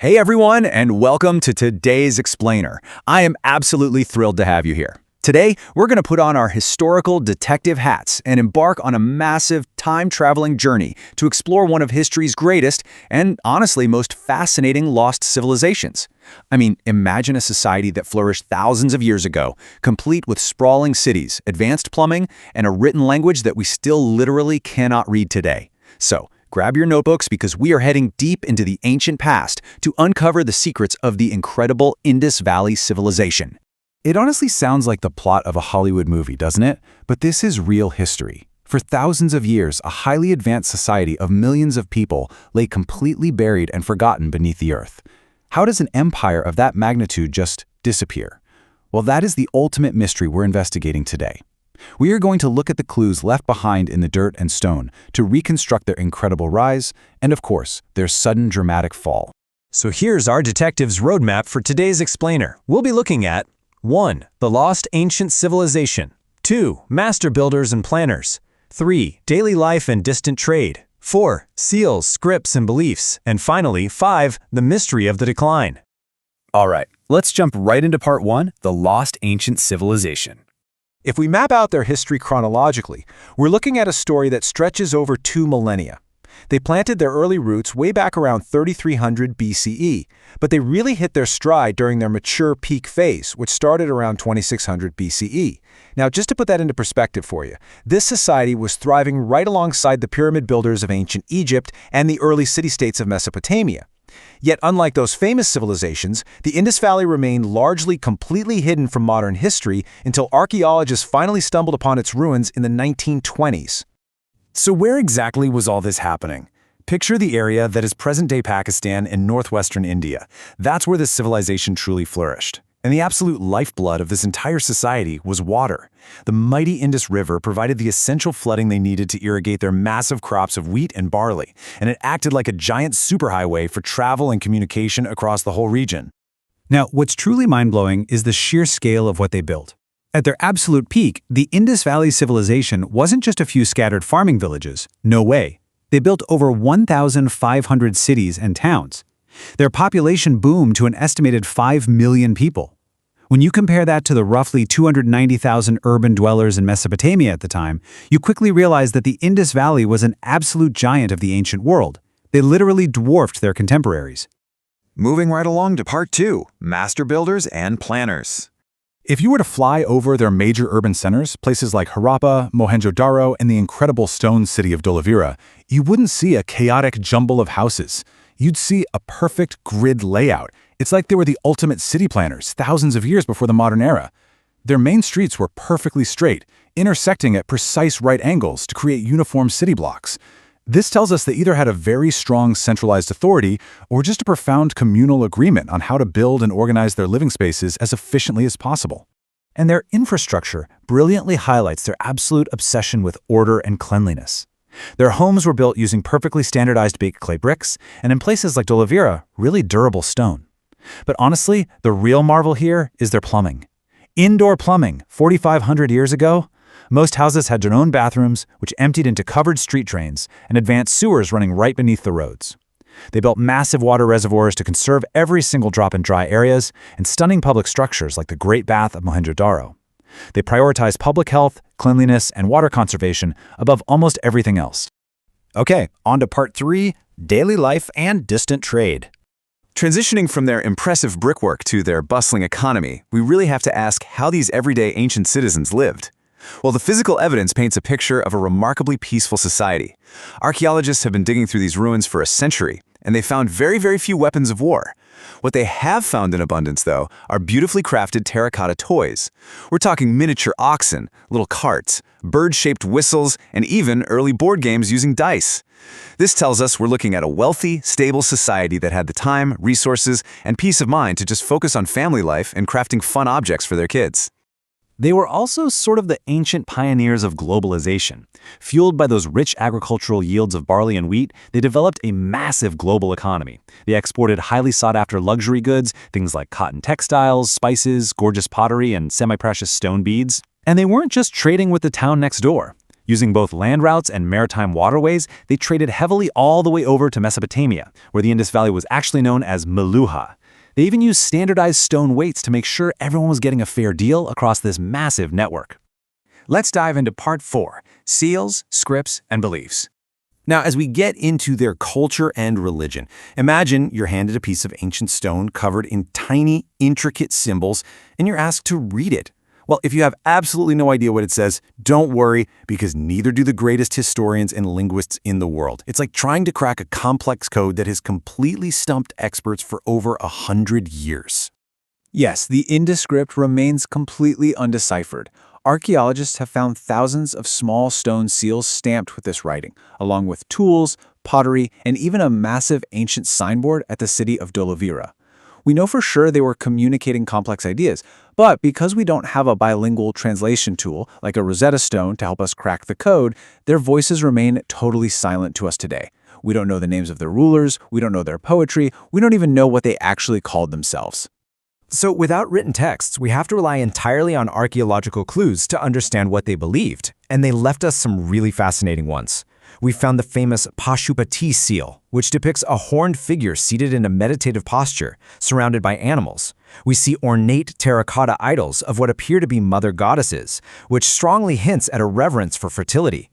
Hey everyone, and welcome to today's Explainer. I am absolutely thrilled to have you here. Today, we're going to put on our historical detective hats and embark on a massive time-traveling journey to explore one of history's greatest and, honestly, most fascinating lost civilizations. I mean, imagine a society that flourished thousands of years ago, complete with sprawling cities, advanced plumbing, and a written language that we still literally cannot read today. So, grab your notebooks because we are heading deep into the ancient past to uncover the secrets of the incredible Indus Valley Civilization. It honestly sounds like the plot of a Hollywood movie, doesn't it? But this is real history. For thousands of years, a highly advanced society of millions of people lay completely buried and forgotten beneath the earth. How does an empire of that magnitude just disappear? Well, that is the ultimate mystery we're investigating today. We are going to look at the clues left behind in the dirt and stone to reconstruct their incredible rise and, of course, their sudden dramatic fall. So here's our detective's roadmap for today's Explainer. We'll be looking at 1. The lost ancient civilization. 2. Master builders and planners. 3. Daily life and distant trade. 4. Seals, scripts, and beliefs. And finally, 5. The mystery of the decline. All right, let's jump right into part 1, the lost ancient civilization. If we map out their history chronologically, we're looking at a story that stretches over 2 millennia. They planted their early roots way back around 3300 BCE, but they really hit their stride during their mature peak phase, which started around 2600 BCE. Now, just to put that into perspective for you, this society was thriving right alongside the pyramid builders of ancient Egypt and the early city-states of Mesopotamia. Yet, unlike those famous civilizations, the Indus Valley remained largely completely hidden from modern history until archaeologists finally stumbled upon its ruins in the 1920s. So where exactly was all this happening? Picture the area that is present-day Pakistan and northwestern India. That's where this civilization truly flourished. And the absolute lifeblood of this entire society was water. The mighty Indus River provided the essential flooding they needed to irrigate their massive crops of wheat and barley, and it acted like a giant superhighway for travel and communication across the whole region. Now, what's truly mind-blowing is the sheer scale of what they built. At their absolute peak, the Indus Valley Civilization wasn't just a few scattered farming villages. No way. They built over 1,500 cities and towns. Their population boomed to an estimated 5 million people. When you compare that to the roughly 290,000 urban dwellers in Mesopotamia at the time, you quickly realize that the Indus Valley was an absolute giant of the ancient world. They literally dwarfed their contemporaries. Moving right along to part 2, master builders and planners. If you were to fly over their major urban centers, places like Harappa, Mohenjo-Daro, and the incredible stone city of Dolavira, you wouldn't see a chaotic jumble of houses. You'd see a perfect grid layout. It's like they were the ultimate city planners thousands of years before the modern era. Their main streets were perfectly straight, intersecting at precise right angles to create uniform city blocks. This tells us they either had a very strong centralized authority or just a profound communal agreement on how to build and organize their living spaces as efficiently as possible. And their infrastructure brilliantly highlights their absolute obsession with order and cleanliness. Their homes were built using perfectly standardized baked clay bricks, and in places like Dolavira, really durable stone. But honestly, the real marvel here is their plumbing. Indoor plumbing, 4,500 years ago? Most houses had their own bathrooms, which emptied into covered street drains, and advanced sewers running right beneath the roads. They built massive water reservoirs to conserve every single drop in dry areas, and stunning public structures like the Great Bath of Mohenjo-Daro. They prioritized public health, cleanliness, and water conservation above almost everything else. Okay, on to part 3, daily life and distant trade. Transitioning from their impressive brickwork to their bustling economy, we really have to ask how these everyday ancient citizens lived. Well, the physical evidence paints a picture of a remarkably peaceful society. Archaeologists have been digging through these ruins for a century, and they found very few weapons of war. What they have found in abundance, though, are beautifully crafted terracotta toys. We're talking miniature oxen, little carts, bird-shaped whistles, and even early board games using dice. This tells us we're looking at a wealthy, stable society that had the time, resources, and peace of mind to just focus on family life and crafting fun objects for their kids. They were also sort of the ancient pioneers of globalization. Fueled by those rich agricultural yields of barley and wheat, they developed a massive global economy. They exported highly sought-after luxury goods, things like cotton textiles, spices, gorgeous pottery, and semi-precious stone beads. And they weren't just trading with the town next door. Using both land routes and maritime waterways, they traded heavily all the way over to Mesopotamia, where the Indus Valley was actually known as Meluha. They even used standardized stone weights to make sure everyone was getting a fair deal across this massive network. Let's dive into part 4, seals, scripts, and beliefs. Now, as we get into their culture and religion, imagine you're handed a piece of ancient stone covered in tiny, intricate symbols, and you're asked to read it. Well, if you have absolutely no idea what it says, don't worry, because neither do the greatest historians and linguists in the world. It's like trying to crack a complex code that has completely stumped experts for over 100 years. Yes, the Indus script remains completely undeciphered. Archaeologists have found thousands of small stone seals stamped with this writing, along with tools, pottery, and even a massive ancient signboard at the city of Dolavira. We know for sure they were communicating complex ideas, but because we don't have a bilingual translation tool like a Rosetta Stone to help us crack the code, their voices remain totally silent to us today. We don't know the names of their rulers, we don't know their poetry, we don't even know what they actually called themselves. So without written texts, we have to rely entirely on archaeological clues to understand what they believed, and they left us some really fascinating ones. We found the famous Pashupati seal, which depicts a horned figure seated in a meditative posture, surrounded by animals. We see ornate terracotta idols of what appear to be mother goddesses, which strongly hints at a reverence for fertility.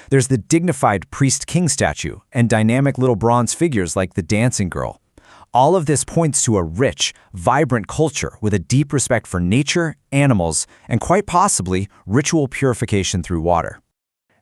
There's the dignified priest-king statue and dynamic little bronze figures like the dancing girl. All of this points to a rich, vibrant culture with a deep respect for nature, animals, and quite possibly ritual purification through water.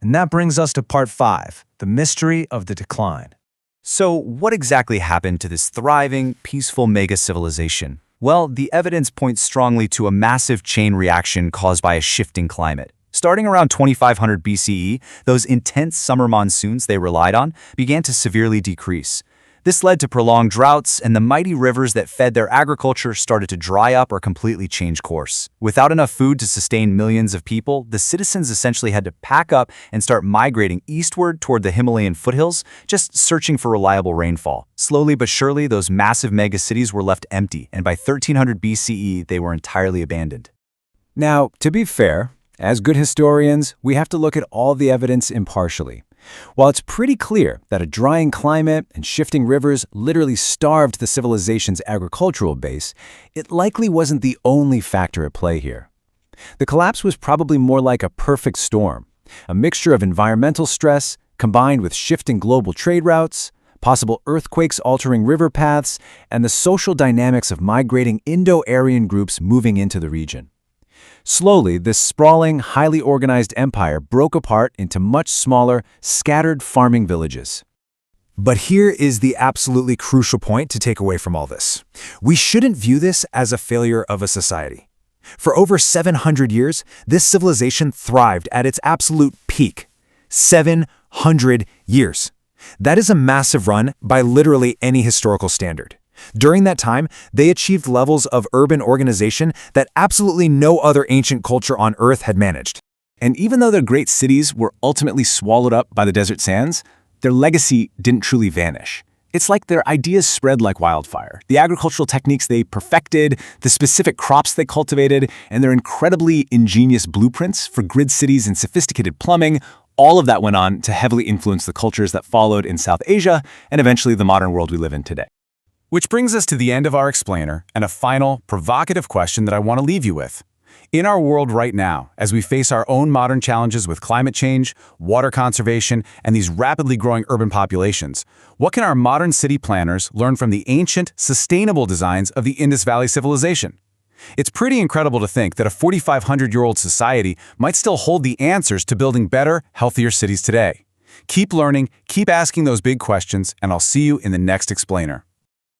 And that brings us to part 5, the mystery of the decline. So what exactly happened to this thriving, peaceful mega-civilization? Well, the evidence points strongly to a massive chain reaction caused by a shifting climate. Starting around 2500 BCE, those intense summer monsoons they relied on began to severely decrease. This led to prolonged droughts, and the mighty rivers that fed their agriculture started to dry up or completely change course. Without enough food to sustain millions of people, the citizens essentially had to pack up and start migrating eastward toward the Himalayan foothills, just searching for reliable rainfall. Slowly but surely, those massive megacities were left empty, and by 1300 BCE, they were entirely abandoned. Now, to be fair, as good historians, we have to look at all the evidence impartially. While it's pretty clear that a drying climate and shifting rivers literally starved the civilization's agricultural base, it likely wasn't the only factor at play here. The collapse was probably more like a perfect storm, a mixture of environmental stress combined with shifting global trade routes, possible earthquakes altering river paths, and the social dynamics of migrating Indo-Aryan groups moving into the region. Slowly, this sprawling, highly organized empire broke apart into much smaller, scattered farming villages. But here is the absolutely crucial point to take away from all this. We shouldn't view this as a failure of a society. For over 700 years, this civilization thrived at its absolute peak. 700 years. That is a massive run by literally any historical standard. During that time, they achieved levels of urban organization that absolutely no other ancient culture on Earth had managed. And even though their great cities were ultimately swallowed up by the desert sands, their legacy didn't truly vanish. It's like their ideas spread like wildfire. The agricultural techniques they perfected, the specific crops they cultivated, and their incredibly ingenious blueprints for grid cities and sophisticated plumbing, all of that went on to heavily influence the cultures that followed in South Asia and eventually the modern world we live in today. Which brings us to the end of our explainer and a final, provocative question that I want to leave you with. In our world right now, as we face our own modern challenges with climate change, water conservation, and these rapidly growing urban populations, what can our modern city planners learn from the ancient, sustainable designs of the Indus Valley Civilization? It's pretty incredible to think that a 4,500-year-old society might still hold the answers to building better, healthier cities today. Keep learning, keep asking those big questions, and I'll see you in the next explainer.